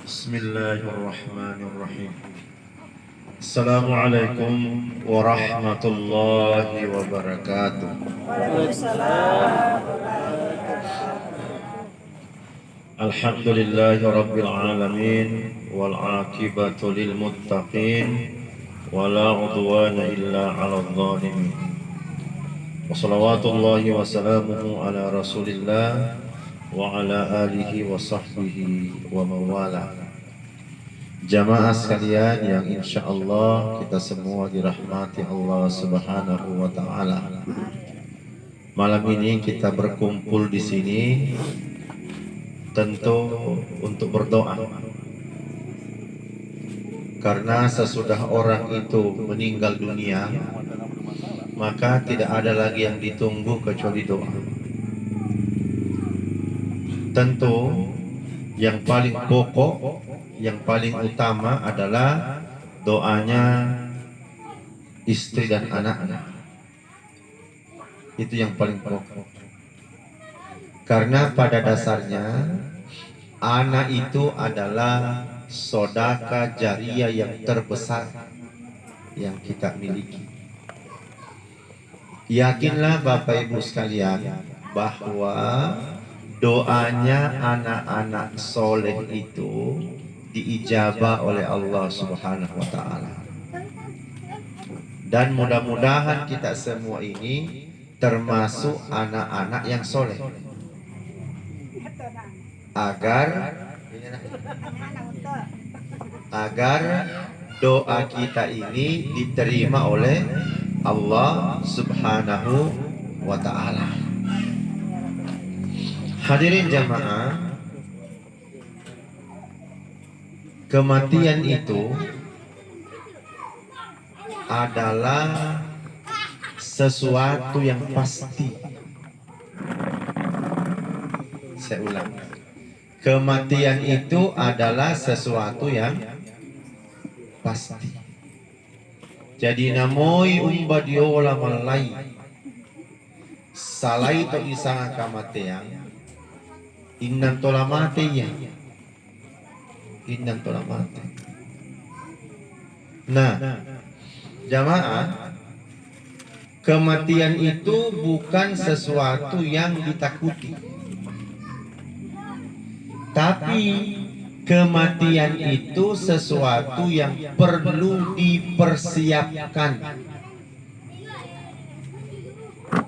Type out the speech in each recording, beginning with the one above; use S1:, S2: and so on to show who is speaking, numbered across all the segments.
S1: Bismillahirrahmanirrahim. Assalamualaikum warahmatullahi wabarakatuh.
S2: Waalaikumsalam.
S1: Alhamdulillahi rabbil alamin wal aqibatu lil muttaqin wala udwana illa 'alal zalimin. Wa salawatullahi wa salamuhu ala Rasulillah wa ala alihi wa sahbihi wa mawala. Jamaah sekalian yang insya Allah kita semua dirahmati Allah Subhanahu wa taala. Malam ini kita berkumpul di sini tentu untuk berdoa. Karena sesudah orang itu meninggal dunia, maka tidak ada lagi yang ditunggu kecuali doa. Tentu yang paling pokok, yang paling utama adalah doanya istri dan anak-anak. Itu yang paling pokok. Karena pada dasarnya anak itu adalah sedekah jariyah yang terbesar yang kita miliki. Yakinlah Bapak Ibu sekalian bahwa doanya anak-anak soleh itu diijabah oleh Allah Subhanahu wa taala. Dan mudah-mudahan kita semua ini termasuk anak-anak yang soleh. Agar doa kita ini diterima oleh Allah Subhanahu wa taala. Hadirin jamaah, kematian itu adalah sesuatu yang pasti. Saya ulang. Kematian itu adalah sesuatu yang pasti. Jadi namoi umbadiola malai salai to isang kematian innan tolamate ya innan tolamate. Nah, jamaah, kematian itu bukan sesuatu yang ditakuti, tapi kematian itu sesuatu yang perlu dipersiapkan.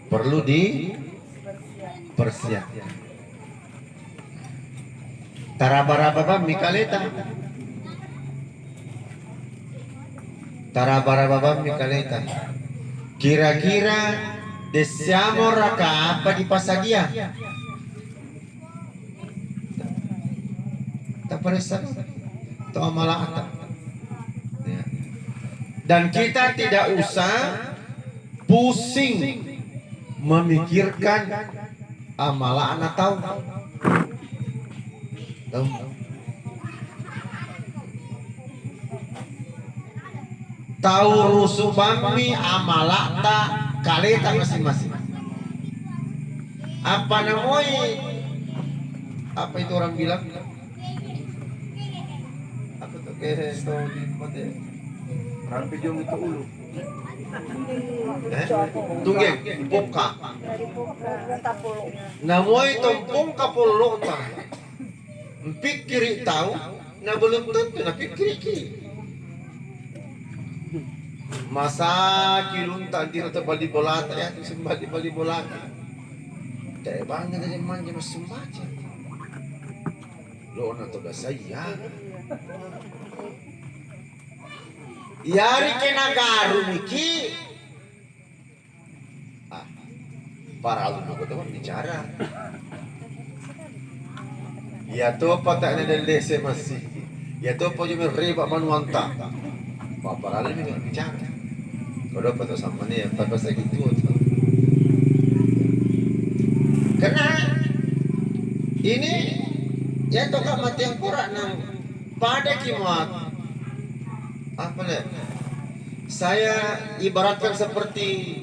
S1: Perlu dipersiapkan. Tarabarababa mikaleta. Tarabarababa mikaleta. Kira-kira desiamo raka apa di pasagia? Tak perasa to amalaata. Dan kita tidak usah pusing memikirkan amalan atau tahu rusubami amalata kaleta masing-masing. Apa namanya? Apa itu orang bilang? Apa tuh kayak di mati? Rampi jom itu ulu. Tunggeng, poka. Namoy tompong kapulong ta. Pikiri tahu, na belum tentu na pikiri. Masa kilunta di rata bali bolata ya, sembah di bali bolata. Kayak banget aja manja mas sembaca. Lo na to saya. Yari kenagaru miki. Para alumni ko teman bicara. Ya to patah na lese masih. Ya to po yung riba manuanta. Para alumni ko bicara. Kalau pa to sama niya tapos sa gitu. Karena ini ya to mati yang kurang ng pada kimat. Apa nih? Saya ibaratkan seperti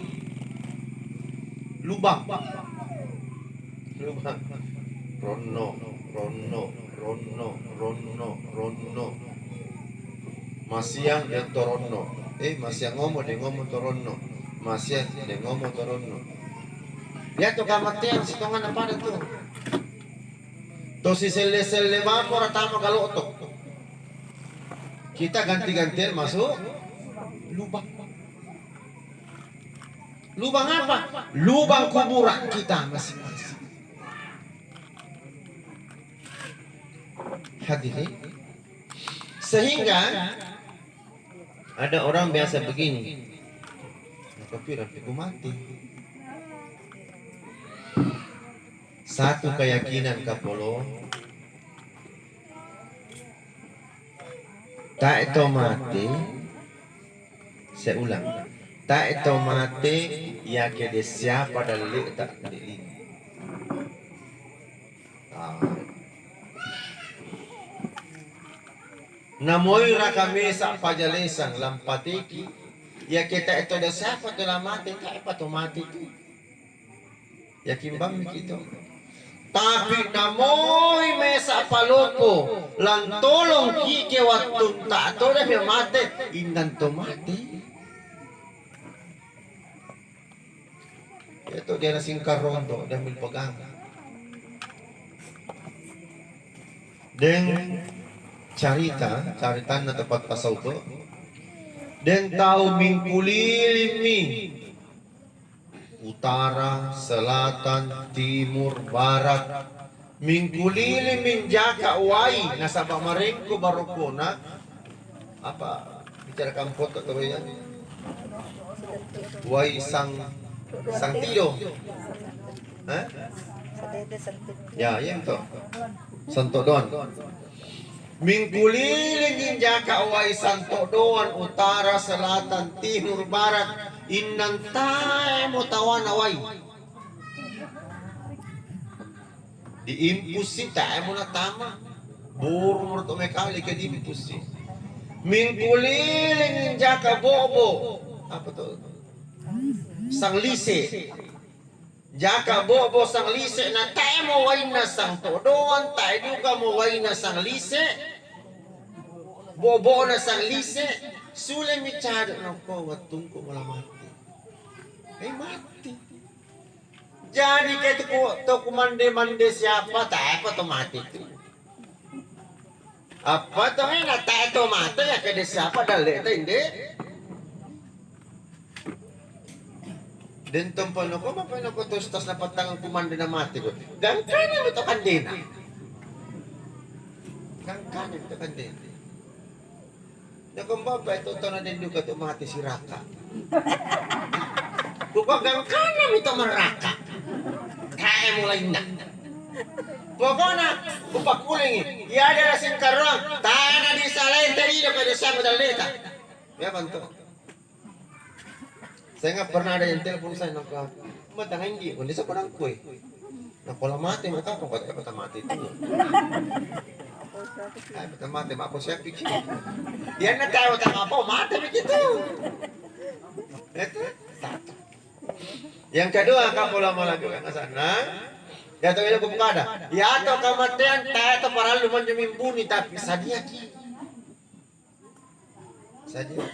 S1: lubang. Rono Rono. Masiang dan Torono. Masiang ngomong dia ngomong Torono. Masiang dia ngomong Torono. Dia tuh kamatian sitongan apa itu? Tuh si sele vapor atau galotok. Kita ganti-gantian masuk lubang. Lubang apa? Lubang kuburan kita masing-masing. Hadirin. Sehingga ada orang biasa begini. Kepikiran aku mati. Satu keyakinan kapolo. Tak itu mati. Saya ulang. Tak itu mati. Ya kede siapa dalil tak dalil. Namoy rakami sa pajalisang lampatiki. Ya kita itu ada siapa dalam mati. Tak apa tu mati tu. Ya kimbang begitu. Tapi namoy mesa paloko. Lantolong kike waktu tak to dah mati. Indan to mati. Itu dia nasingkar rondo dan milpegang. Dan carita na tepat pasau to. Dan tahu mingkulilimi utara, selatan, timur, barat. Mingkulilimi jaka wai nasabak maringko barokona. Apa bicara kampot atau ya? Wai sang tido. Hah? Ya, yang to. Santo Don. Mingkuliling jaka wai Santo Don utara, selatan, timur, barat. Innan tae mo tawana wai. Diimpusi tae mo na tama. Buru mo to mekali ka diimpusi. Mingkuliling jaka bobo. Apa to? Sang lise. Jaka bobo sang lise na tae mo wai na sang todoan, tae juga mo wai na sang lise. Bobo na sang lise. Sule mi chado na ko watong ko wala mati. Mati. Jadi kayak to kumande siapa tae apa to mati tu. Apa to na tae to mati ya kede siapa dale ta inde. Den tompano ko mapano ko tostas na patangang kumande na mati ko. Gangkanan mo to kandena. Gangkanan to kandena. Nakumbaba ito na din duga to mati si Raka. Buka gangkanan ito maraka. Kaya mulai na. Pokoknya upakuling ya ada rasin karang tanah di salain tadi do kada sama daleta. Ya bantu. Saya nggak pernah ada yang telepon saya nak matang hindi, kundi sa parang kuy. Nakola mati mo ka kung kata mati itu. Ay, mata mati ako siya picture. Yan na tayo tanga po, mati begitu. Itu satu. Yang kedua kapula mo lagi ka sana. Ya to ilo kumkada. Ya to kamatian tayo to para lumon yumimbuni tapi sadia ki. Sadia.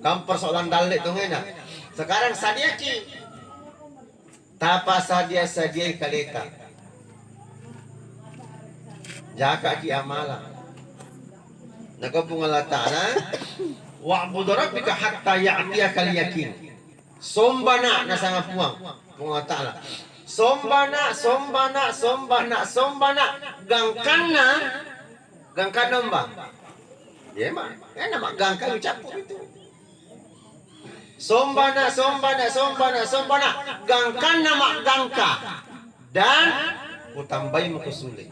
S1: Kam persoalan dalek tu ngena. Sekarang sadia ki. Tapa sadia kaleta. Jaka ki amala. Nakapungala ta'ala wa'bud rabbika hatta ya'tiyakal yakin. Sombana na sanga puang punga ta'ala. Sombana gangkan nomba. Ya mah, enak mak gangkan ucapu itu. Sombana gangkan nama gangka dan utambai mukusuli.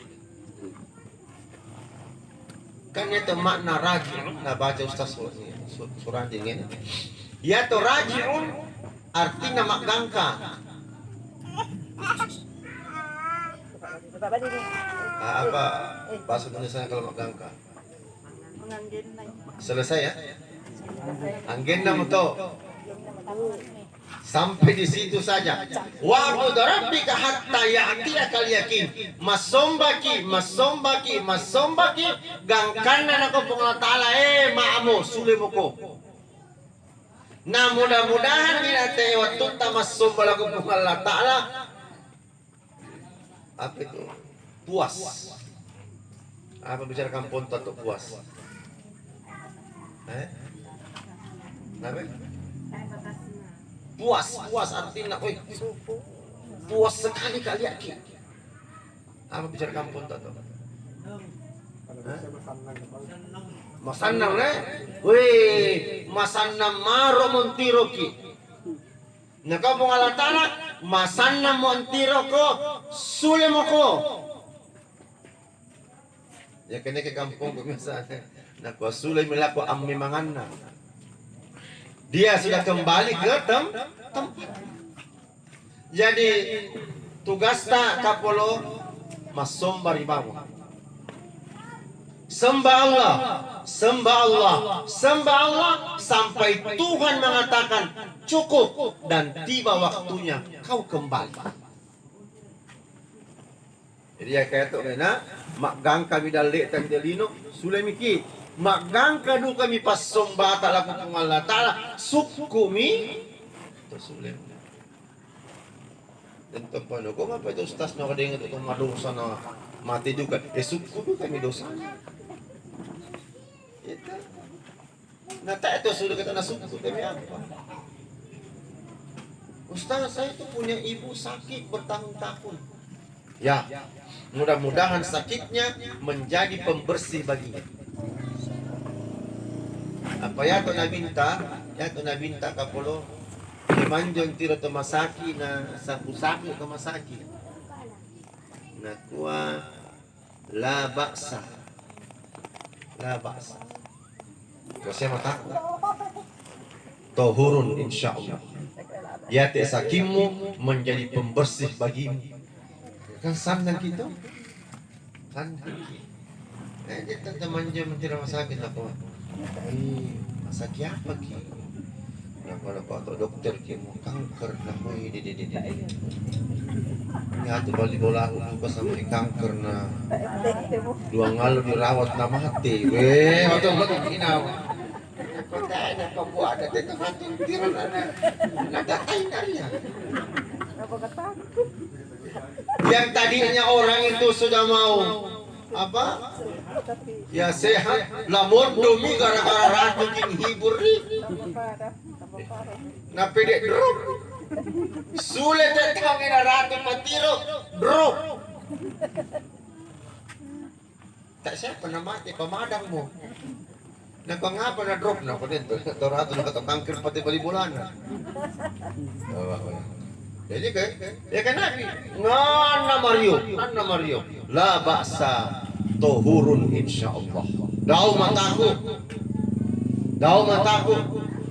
S1: Kan itu makna raji'un, nah baca Ustaz surah ini. Ya to raji'un artinya mak gangka. Apa bahasa Indonesia kalau mak gangka? Selesai ya? Anggen na mo to.
S3: Sampai di situ saja. Wa'bud rabbika hatta ya'tiyakal yakin. Masombaki gangkanan ako po Allah Ta'ala maamo sulimu ko. Na mudah-mudahan minate waktu tamasomba lagu po Allah Ta'ala. Apa itu? Puas. Apa bicara kampung tuh puas? Apa? Puas artinya, puas sekali kali yakin. Apa bicara kampung tuh? Masanang masanang maro montiroki. Nakapong Allah Ta'ala, masanang montiroko, sulemoko. Ya kena ke kampung biasa. Nakwa sulay melaku ammi manganna. Dia sudah kembali ke tempat. Jadi tugasnya kapolo masombar ibamu. Sembah Allah sampai Tuhan mengatakan cukup dan tiba waktunya kau kembali. Jadi ya kayak tu na magang kami dalik kami dalino sulay miki magang kadu kami pas somba ta'ala kung Allah Ta'ala sukumi to sulay. Dan paano ko pa ito ustaz na kadingat itong madosa na mati juga sukumi kami dosa. Ito. Nata ito sudah kata nasukumi kami apa? Ustaz saya itu punya ibu sakit bertahun-tahun. Ya, mudah-mudahan sakitnya menjadi pembersih baginya. Apa ya to nabinta kapolo manjong tiro to masaki na sapu-sapu to masaki. Nakuha la baksa. Kasi mata tohurun insyaallah. Yate sakimu menjadi pembersih bagimu. Kan sandang kita. Kita teman jam mentira masakit ako. Masakit apa ki? Nak atau dokter ki mo kanker na mo di. Nya to bali bola ko sa mo kanker na. Dua ngalo dirawat na mati. Ato ba ginaw? Ako tayo na kabuat at ito kating tira na nagatay na riyan. Yang tadinya orang itu sudah mau apa? Ya sehat, lamun demi gara-gara ratu king hibur na pede drop. Sulit datang ina ratu patiro drop. Tak siapa na mati pamadang mo. Nagpangapa na drop na ko dito. Ratu na katangkir pati balibulan. Jadi ya kan Nabi Nana Mario la ba'sa tohurun insyaallah. Dau mataku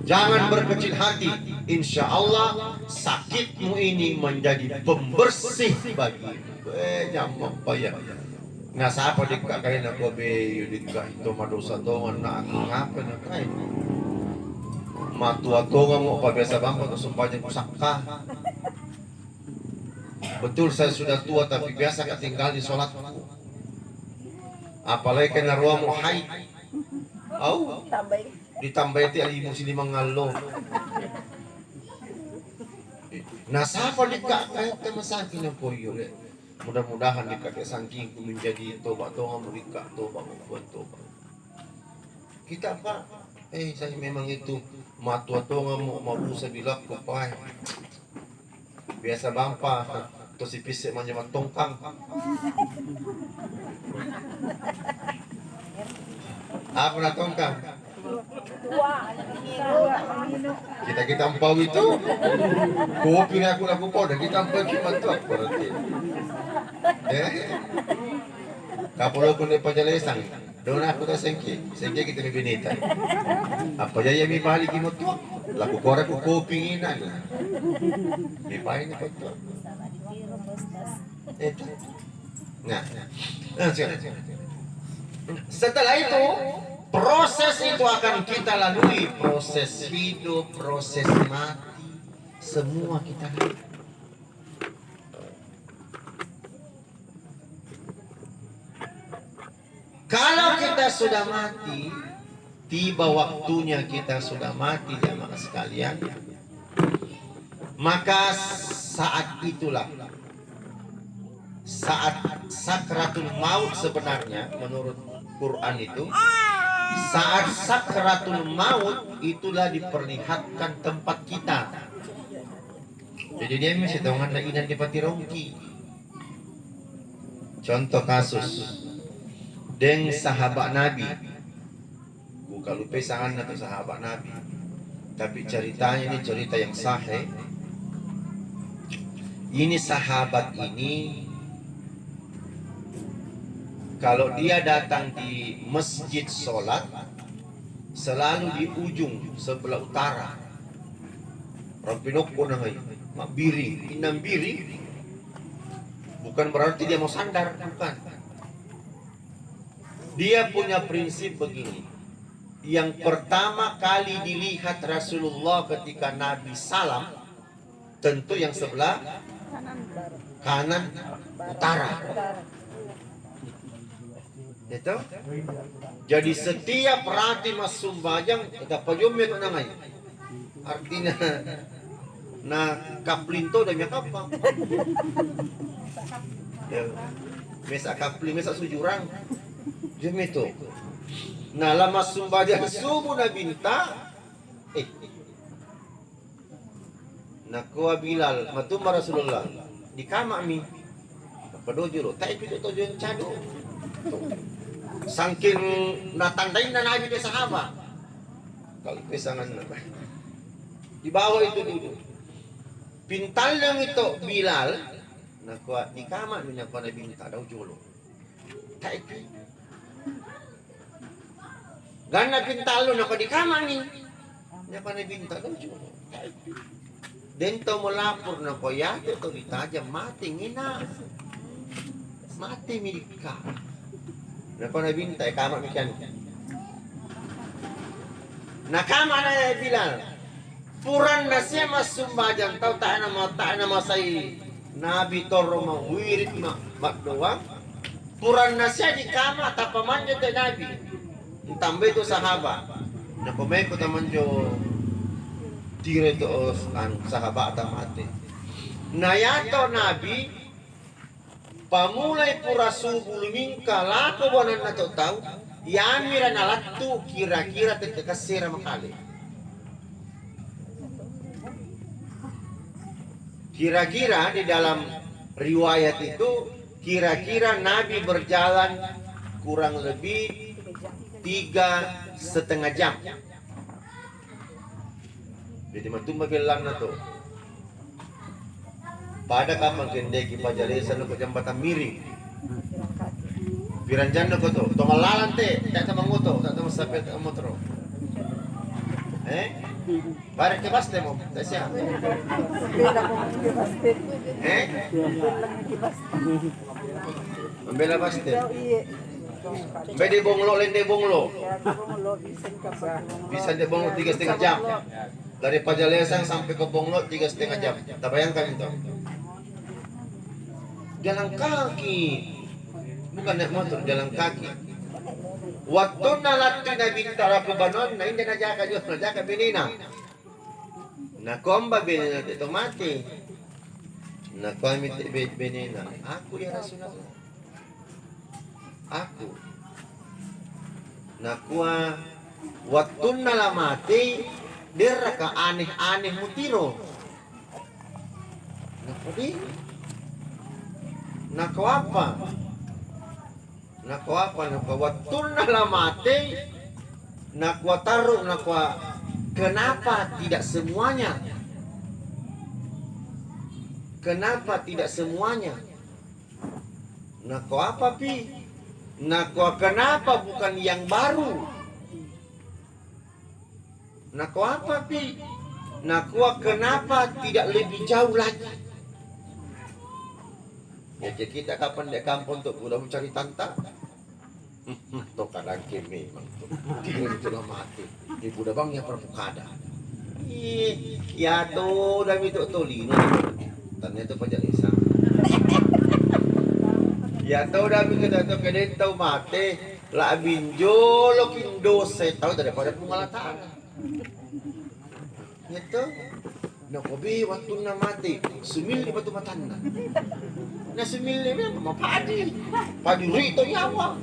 S3: jangan berkecil hati, insyaallah sakitmu ini menjadi pembersih bagimu. Nyamuk payah. Nga sapa dikka kayo na ko be yudika ito madosa tongan na ako ngapa na kayo. Matua tongan mo pabesa bangko to sumpanya kusakka. Betul saya sudah tua tapi biasa ketinggal di sholatku. Apalagi kena ruang mau haid. Ditambah itu alimu sini mengalo. Nah siapa dikak kayak temasakin yang koyo. Mudah-mudahan dikak sangking menjadi tobat tobat mereka tobat membuat tobat. Kita apa? Saya memang itu matua tonga mau usah bilang kupai. Biasa bampa to si pisik manjaman tongkang. Apa na tongkang? Kita ampaw itu. Kopi na ako nakupaw na kita ampaw kimantok berarti. Kapolo ko na pajalesang. Doon ako na sengki kita ni binita. Apa jaya mi balik mo to? Laku kore ko kopi ina. Mi pain na to. Nah, setelah itu proses itu akan kita lalui, proses hidup, proses mati, semua kita lihat. Kalau kita sudah mati, tiba waktunya kita sudah mati jamaah sekalian, maka saat itulah saat sakratul maut sebenarnya menurut Quran itu. Saat sakratul maut itulah diperlihatkan tempat kita. Jadi dia mesti tahu ngana inan di pati rongki. Contoh kasus deng sahabat Nabi. Bukan lupa sangan atau sahabat Nabi. Tapi ceritanya ini cerita yang sahih. Ini sahabat ini kalau dia datang di masjid sholat, selalu di ujung sebelah utara. Rampinoko namanya, makbiri, inambiri. Bukan berarti dia mau sandar, bukan. Dia punya prinsip begini. Yang pertama kali dilihat Rasulullah ketika Nabi salam, tentu yang sebelah kanan utara. Itu. Jadi setiap rati mas sumbajang kita pajumnya tu namanya. Artinya na kaplinto dan apa? Ya, mesa kapling mesa sujurang. Jum itu. Nah lama sumbajang subuh na binta. Nakwa Bilal matumma Rasulullah di kama mi. Padojuro, tak ikut tujuan cadu. Saking natandain na Nabi dia sahabat. Kalau pesangan na di bawah itu duduk. Pintal yang itu Bilal nakuat di kamar minyak Nabi minta daw jolo. Taiki. Gana pintal lo nakuat di kamar ni. Minyak Nabi minta daw jolo. Taiki. Dento melapor na ko ya itu ditajam mati ngina. Mati milika. Nakuat Nabi minta kamar mikian. Nakama na Bilal. Puran na siya masumbajang tau tak nama say Nabi toro mawirit makdoang. Puran na siya di kama tapaman jo tay Nabi. Tambay to sahabat. Napamay ko taman jo tire to ang sahabat tamate. Nayato Nabi pamulay pura subuh mingka lako wanan na to tau. Yamira na latu kira-kira terkasira makali. Kira-kira di dalam riwayat itu kira-kira Nabi berjalan kurang lebih 3,5 jam. Jadi matumba bilang na to. Pada kamang kendeki pajalesan ko jambatan miring. Piranjan ko to. Tomalalan te, tak sama moto, tak sama sapet motor. Pare ke baste mo, tak siya. Membela baste. Bede bonglo lende bonglo. Bisa de bonglo 3,5 jam. Dari Pajalesan sampai ke Bonglot 3,5 jam. Tak bayangkan itu. Jalan kaki. Bukan naik motor, jalan kaki. Waktu nalat Nabi tara ke banon, na hindi najaka Diyos, najaka binina. Nakomba binina itu mati. Nakomit binina. Aku ya Rasulullah. Aku. Nakua waktu nalamati dia ka aneh-aneh mutiro. Nakudi. Nakwa waktu nalamati nakwa taruh nakwa kenapa tidak semuanya? Kenapa tidak semuanya? Nakwa apa pi? Nakwa kenapa bukan yang baru? Nakwa apa pi? Nakwa kenapa tidak lebih jauh lagi? Ya kita kapan di kampung untuk udah mencari tanta? Tuh kadang kimi memang tuh. Kira itulah mati. Ibu dah bang yang perpukada. Ya to dami to tolino. Ternyata pajak isang. Ya to dami ke dato keden tau mate la binjo lo kindose tahu daripada pengalatan. Gitu. Nah, kobi waktu na mati, sumil di batu matanda. Na sumil ni mapadi. Padi rito yawa.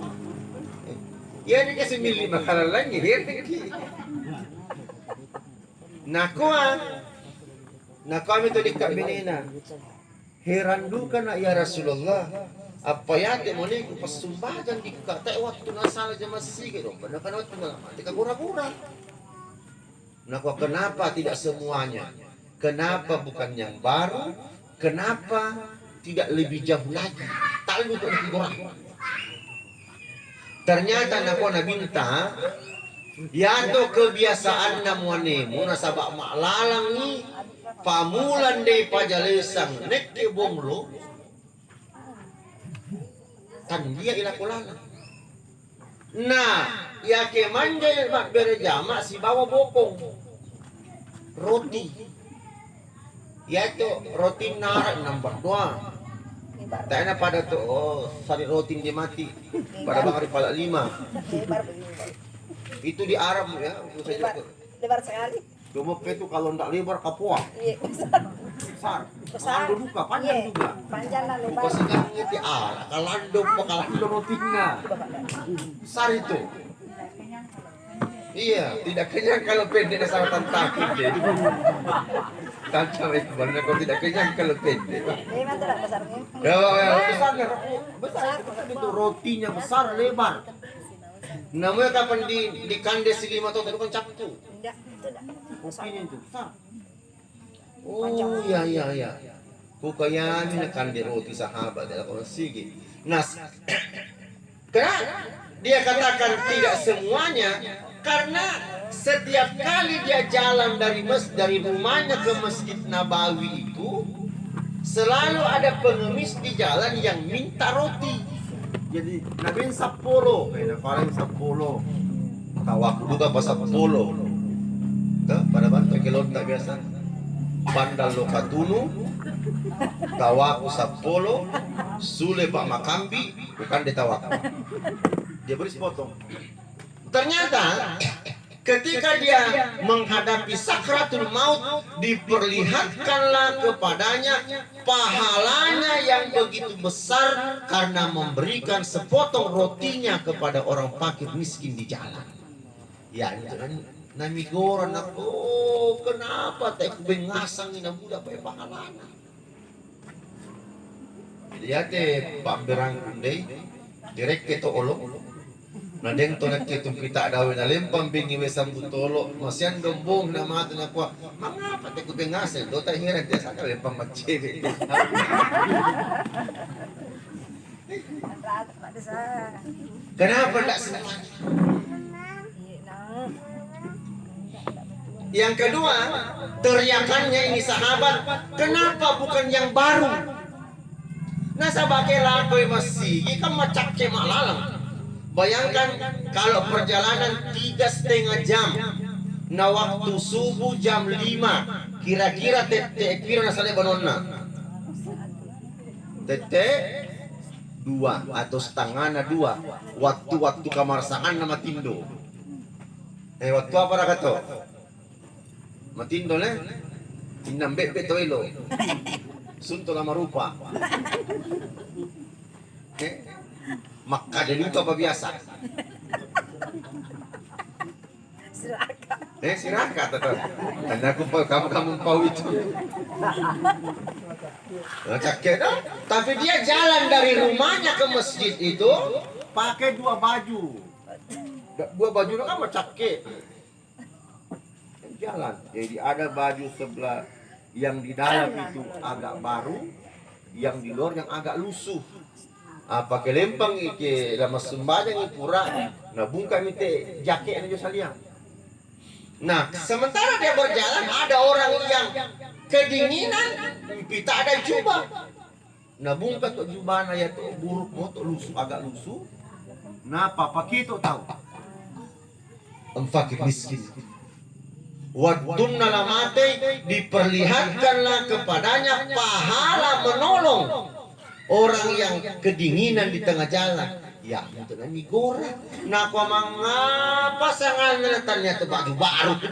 S3: Ya ni kasi sumil di makalalan ni hirti. Nakuha ito di kabinina. Herandukan na ya Rasulullah. Apa yate mo ni pasumbagan di kata waktu nasala jam masih gitu. Benar kan waktu mati kagura-gura. Nakuha kenapa tidak semuanya? Kenapa bukan yang baru? Kenapa tidak lebih jauh lagi? Tak lebih untuk ternyata nakuha na minta yato kebiasaan namuanemu nasabak maklalang ni pamulan de pajalesang nek ke bomlo tan dia ila kulala. Nah, ya ke manja mak berjama si bawa bokong roti. Ya itu roti narak nambah doa. Tak enak pada tu sari roti dia mati pada bakar pala 5. Itu di Arab ya,
S2: Lebar sekali.
S3: Cuma itu kalau ndak lebar kapua.
S2: Iya,
S3: Besar.
S2: besar.
S3: Kalando buka panjang
S2: Iya,
S3: juga.
S2: panjang lah lebar.
S3: Pas sekarang ngerti kalando rotinya. Besar itu. Iya, tidak kenyang kalau pendek sama takut deh. Kacau itu benar kau tidak kenyang kalau pendek.
S2: Memang tidak besarnya.
S3: Besar itu rotinya besar lebar. Namanya kapan di kandes 5 tahun itu kan capcu.
S2: Tidak, tidak.
S3: Rotinya itu besar. Oh iya. Kukayami na kandes roti sahabat adalah orang sigi. Nah, kenapa dia katakan tidak semuanya? Karena setiap kali dia jalan dari rumahnya ke Masjid Nabawi itu selalu ada pengemis di jalan yang minta roti. Jadi Nabi Sapolo, paling Sapolo. Tawaku juga pas Sapolo. Tuh, pada bantu kilon tak biasa. Bandal Lokatunu, Tawaku Sapolo, Sule Pak Makambi, bukan di Tawaku. Dia beri sepotong. Ternyata ketika dia menghadapi sakratul maut diperlihatkanlah kepadanya pahalanya yang begitu besar karena memberikan sepotong rotinya kepada orang fakir miskin di jalan. Ya jangan nami goran aku kenapa tak bengasang ina budak pakai pahalanya. Lihat pamberang kundai direk ke to olok. Nadeng to nagkitung kita daw na lempang bingi wesam butolo masyan dombong na mato na kwa mangapa te ko bengasel do ta hirag te sa lempang magchebe. Kenapa tak semua? Yang kedua, teriakannya ini sahabat, kenapa bukan yang baru? Nasa bakal lakoy masih, ikan macak ke malalang. Bayangkan kalau perjalanan 3,5 jam, na waktu subuh jam 5, kira-kira tete kira nasale banonna. Tete 2 atau setengahnya 2. Waktu kamarsangan na matindo. Waktu apa rakato? Matindo le. Tinambe beto ilo. Sunto na marupa. Maka dari itu apa biasa? Siraka tetap. Tanda aku kamu pau itu. Cakep dah. Tapi dia jalan dari rumahnya ke masjid itu pakai 2 baju. 2 baju itu kan cakep. Jalan. Jadi ada baju sebelah yang di dalam itu agak baru, yang di luar yang agak lusuh. Pakai lempang ke lama sembahyang pura nabungka mite jaket aja saliang. Nah, sementara dia berjalan ada orang yang kedinginan, kita ada jubah. Nabungka tu jubah ya tu buruk motor lusuh agak lusuh. Nah, papa kita tahu. Fakir miskin. Wadunna lamate, diperlihatkanlah kepadanya pahala menolong orang yang kedinginan di tengah jalan. Ya, itu kan digoreng. Nah, kau mengapa sangat ternyata baju baru tu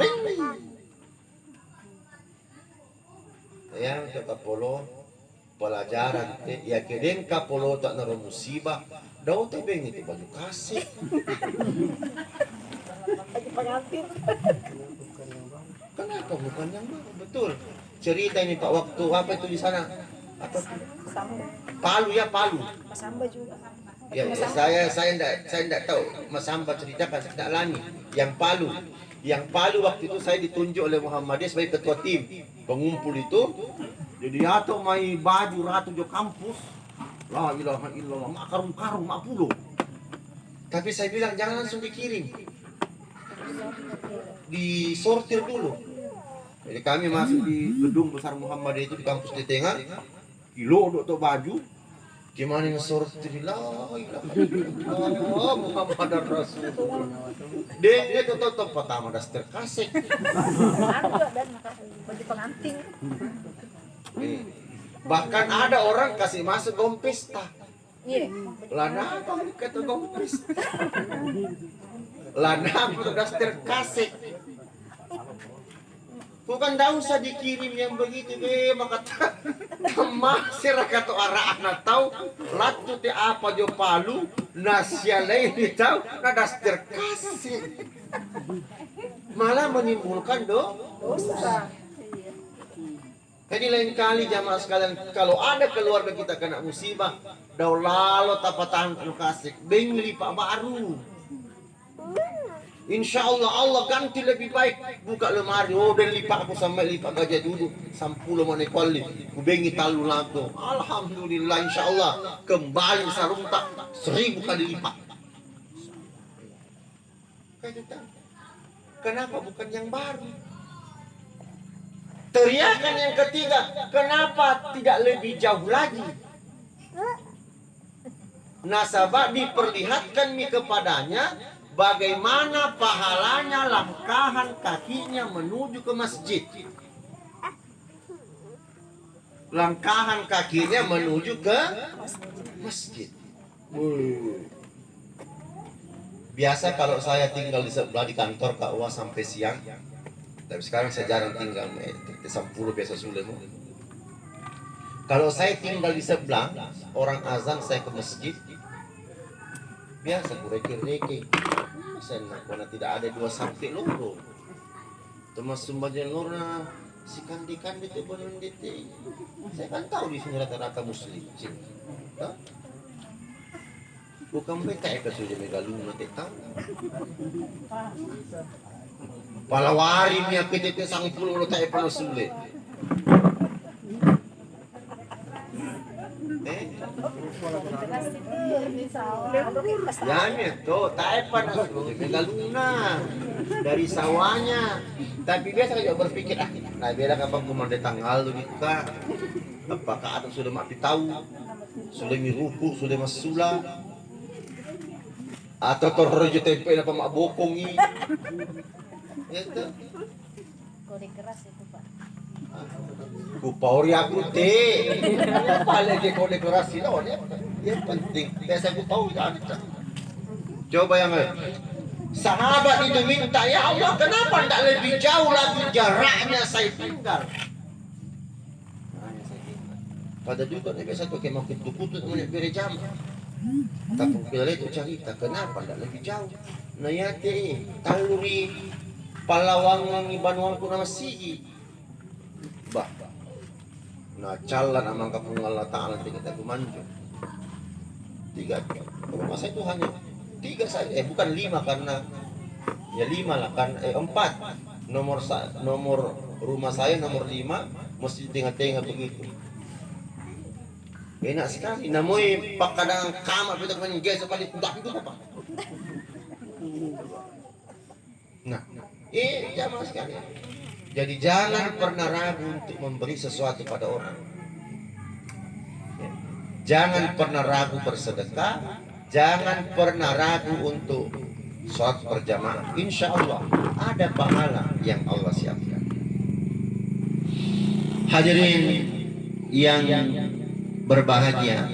S3: ya, untuk kapolo pelajaran ya keden kapolo tak naro musibah. Daun tu beng itu baju kasih.
S2: Baju pengantin.
S3: Kenapa bukan yang baru? Betul. Cerita ini Pak, waktu apa itu di sana? Apa?
S2: Samba.
S3: Palu ya, Palu.
S2: Mas Samba juga.
S3: Ya, saya enggak tahu. Mas Hamba ceritakan, saya tidak lani. Yang Palu waktu itu saya ditunjuk oleh Muhammadiyah sebagai ketua tim pengumpul itu. Jadi atau mai baju ratu di kampus. La ilaha illallah, mak karung-karung, mak pulo. Tapi saya bilang jangan langsung dikirim. Disortir dulu. Jadi kami masuk di gedung besar Muhammadiyah itu di kampus di tengah. Kilo untuk baju. Gimana ngesortir? La ilaha illallah Muhammadar Rasulullah. Dia tutup pertama daster kasek.
S2: Ada dan baju pengantin.
S3: Bahkan ada orang kasih masuk gaun pesta.
S2: Iya.
S3: Lana apa kata gaun pesta? Lana apa daster kasek? Bukan dah usah dikirim yang begitu be, maka masih kata arah anak tahu latu te apa jo Palu nasia lain tahu na daster kasih malah menimbulkan dosa. Jadi lain kali jamaah sekalian, kalau ada keluarga kita kena musibah, dah lalu tapatan kasih bengli pak baru. Insya Allah Allah ganti lebih baik. Buka lemari, oh dan lipat aku sampai lipat gajah duduk 10 menit kali. Kubengi talu lagu. Alhamdulillah insya Allah kembali sarung tak 1000 kali lipat. Kenapa bukan yang baru? Teriakan yang ketiga, kenapa tidak lebih jauh lagi? Nasabah diperlihatkan kepadanya bagaimana pahalanya langkahan kakinya menuju ke masjid. Langkahan kakinya menuju ke masjid. Biasa kalau saya tinggal di sebelah di kantor Kak Uwa sampai siang. Tapi sekarang saya jarang tinggal, 10 biasa sulit. Kalau saya tinggal di sebelah, orang azan saya ke masjid. Biasa kureke-reke. Karena tidak ada 2 sampai loro. Termasuk bagian lorna si kandi-kandi itu benar dete. Saya kan tahu di sini rata-rata muslim. Bukan mereka yang sudah megaluna tak tahu. Palawari niya kita sang pulo tayo pano sulit. Yan itu, tayo pano sulit. Megaluna dari sawahnya. Tapi biasa kayo berpikir, nah biar kapag kumanda tanggal dito ka, apakah ada sudah mati tahu, sudah miruku, sudah masula, atau torjo tempe na pamabokong itu.
S2: Goreng keras itu Pak.
S3: Kupauri aku teh. Apa lagi kau dekorasi no? Yang penting. Biasa aku tahu kan. Coba yang sahabat itu minta, ya Allah kenapa tidak lebih jauh lagi jaraknya saya tinggal? Pada juga nih biasa tuh kayak mau kutu-kutu namanya berjam. Tapi bila itu cerita kenapa tidak lebih jauh? Nah ya teh taluri Palawang ibanuang ko na masigi. Bah. Na calan amang kapungal ta'ala tingkat aku manjo. 3. Rumah saya itu hanya 3 saja. Bukan 5 karena ya 5 lah kan 4. Nomor rumah saya nomor 5 mesti di tengah-tengah begitu. Enak sekali. Namoy pakadang kamar kita kan guys paling udah itu apa? Nah, jamaah sekalian. Jadi jangan pernah ragu untuk memberi sesuatu pada orang. Jangan pernah ragu bersedekah. Jangan pernah ragu untuk sholat berjamaah, insya Allah ada pahala yang Allah siapkan. Hadirin yang berbahagia,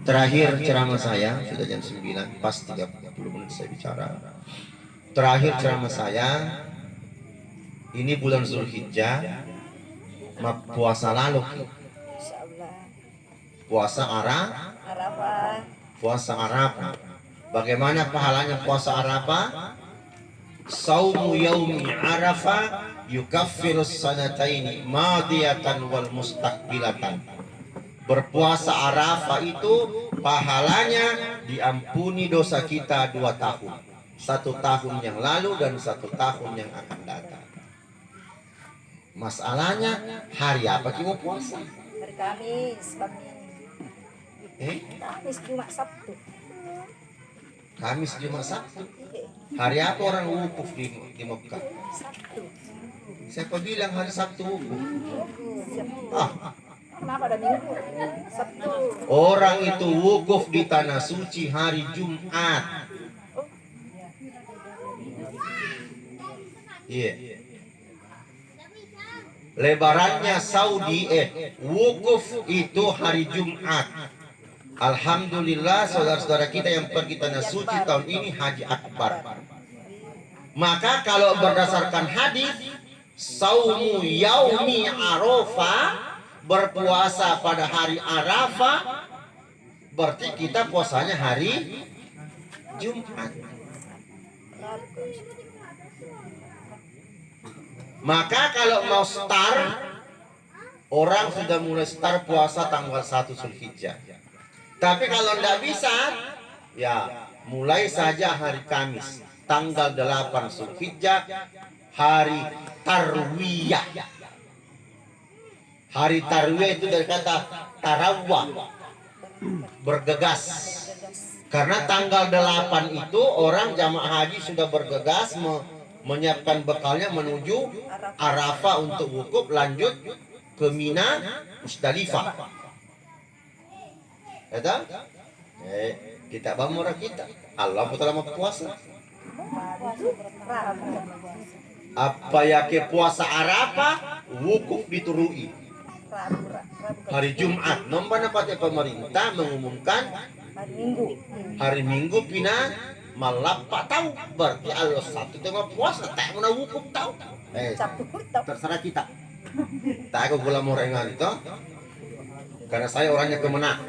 S3: terakhir ceramah saya, sudah jam 9, pas 30 menit saya bicara. Terakhir ceramah saya, ini bulan Zulhijjah, puasa lalu,
S2: Insyaallah.
S3: puasa
S2: Arafah.
S3: puasa Arafah. Bagaimana pahalanya puasa Arafah? Saumu yaumi Arafah yukaffirus sanataini madiyatan wal mustaqbilatan. Berpuasa Arafah itu pahalanya diampuni dosa kita 2 tahun. 1 tahun yang lalu dan 1 tahun yang akan datang. Masalahnya hari apa kita mau puasa?
S2: Hari Kamis kami. Kamis, Jumat, Sabtu.
S3: Kamis, Jumat, Sabtu.
S2: Iya,
S3: Hari apa orang wukuf di Mekah?
S2: Sabtu.
S3: Siapa bilang hari Sabtu wukuf?
S2: Sabtu.
S3: Ah,
S2: Kenapa ada Minggu? Sabtu.
S3: orang itu wukuf di tanah suci hari Jumat. Iya. Lebarannya Saudi, wukuf itu hari Jumat. Alhamdulillah saudara-saudara kita yang pergi tanah suci tahun ini Haji Akbar. Maka kalau berdasarkan hadis saumu yaumi Arafah, berpuasa pada hari Arafah, berarti kita puasanya hari Jumat. Maka kalau mau start, orang sudah mulai start puasa tanggal 1 Zulhijjah. Tapi kalau tidak bisa, ya mulai saja hari Kamis, tanggal 8 Zulhijjah, hari Tarwiyah. Hari Tarwiyah itu dari kata tarawwah, bergegas. Karena tanggal 8 itu orang jamaah haji sudah bergegas menyiapkan bekalnya menuju Arafah untuk wukuf, lanjut ke Mina, Musdalifah. Ya, kita bamura kita. Allah pun telah puasa. Apa ya ke puasa Arafah, wukuf diturui. Hari Jumat, nombor dapat pemerintah mengumumkan hari Minggu pina malapa tahu, berarti Allah satu tengah puasa tak mau wukuf tahu. Terserah kita. Tak aku gula morengan itu, karena saya orangnya kemenang.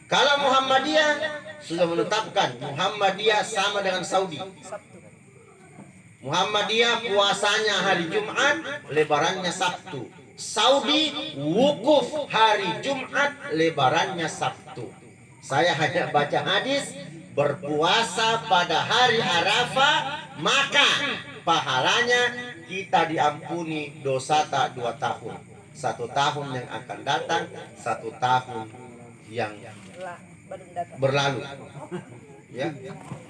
S3: Kalau Muhammadiyah sudah menetapkan Muhammadiyah sama dengan Saudi. Muhammadiyah puasanya hari Jumat, lebarannya Sabtu. Saudi wukuf hari Jumat, lebarannya Sabtu. Saya hanya baca hadis, berpuasa pada hari Arafah, maka pahalanya kita diampuni dosa tak 2 tahun. 1 tahun yang akan datang, 1 tahun yang berlalu. Ya,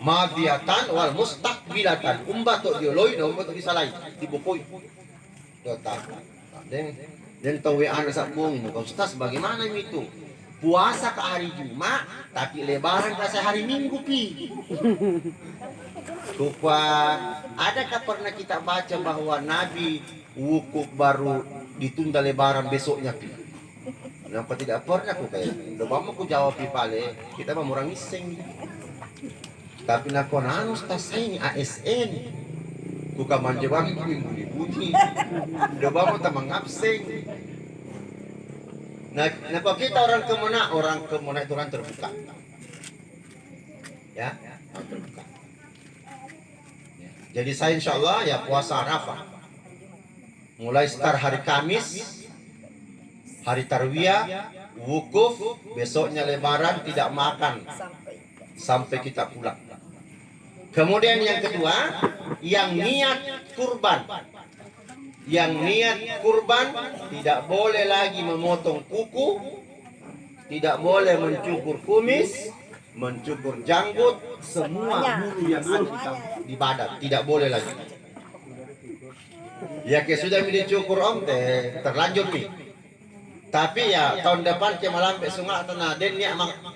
S3: madiyatan wal mustaqbilatan, umbato dioloi no umbato disalai dibukoi. Dan tahu anak sabung kau ustaz bagaimana itu? Puasa ke hari Jumat tapi lebaran ke hari Minggu pi. Lupa, adakah pernah kita baca bahwa Nabi wukuf baru ditunda lebaran besoknya pi? Kenapa tidak pernah aku kayak? Udah mau aku jawab pi pale, kita mau orang iseng. Tapi nak konan ustaz saya ini ASN. Ku kamanje bagi ku bunyi. Udah mau tamang abseng. Nah, kenapa kita orang kemana itu orang terbuka. Ya, orang terbuka. Ya. Jadi saya insya Allah ya puasa Arafah. Mulai start hari Kamis, hari Tarwiyah, wukuf, besoknya lebaran tidak makan sampai kita pulang. Kemudian yang kedua, yang niat kurban. Yang niat kurban tidak boleh lagi memotong kuku, tidak boleh mencukur kumis, mencukur janggut, semua bulu yang ada di badan tidak boleh lagi. Ya ke sudah dicukur om teh terlanjur nih. Tapi ya tahun depan ke malam besok tanah den ni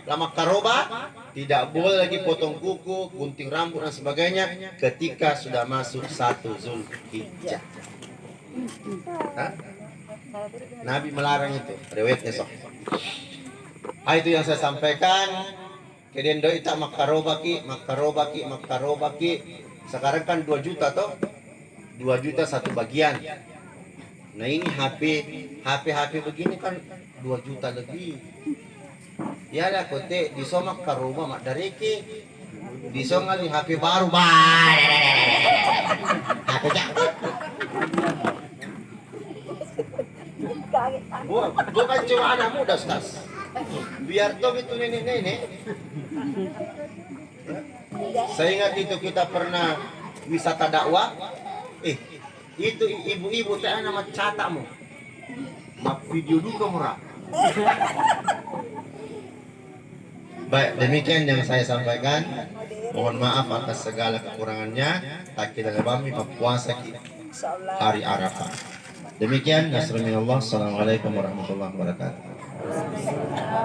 S3: lama karoba Tidak boleh lagi potong kuku, gunting rambut dan sebagainya ketika sudah masuk 1 Zulhijjah. Hah? Nabi melarang itu, riwayatnya sok. Itu yang saya sampaikan. Kemudian doi tak makarobaki. Sekarang kan 2 juta toh, 2 juta satu bagian. Nah ini HP begini kan 2 juta lebih. Ya lah kote disomak ke rumah mak dariki. Disongal di HP baru HP jatuh. Bukan cuma anak muda, Stas. Biar toh itu nenek-nenek. Saya ingat itu kita pernah wisata dakwah. Itu ibu-ibu teh nama catamu. Mak video duka murah. Baik, demikian yang saya sampaikan. Mohon maaf atas segala kekurangannya. Tak kita lebami puasa hari Arafah. Demikian, nasrul minallah. Assalamualaikum warahmatullahi wabarakatuh.